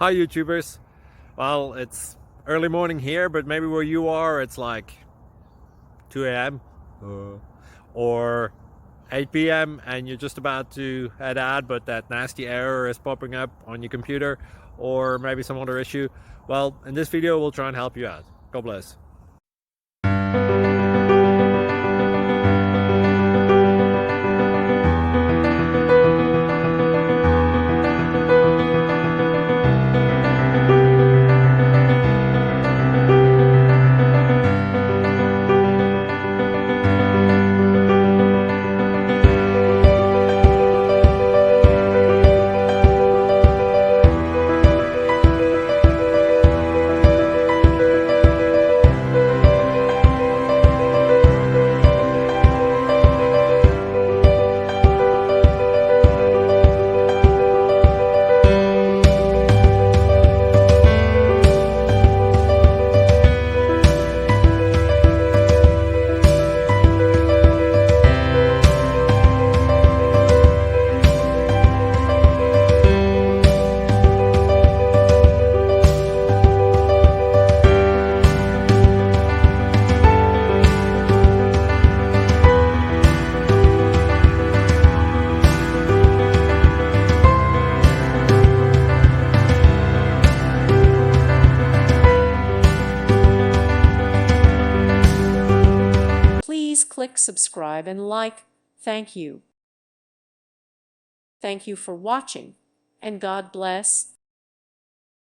Hi YouTubers. Well, it's early morning here, but maybe where you are it's like 2 a.m. or 8 p.m. and you're just about to head out, but that nasty error is popping up on your computer, or maybe some other issue. Well, in this video we'll try and help you out. God bless. Please click subscribe and like. Thank you. Thank you for watching, and God bless.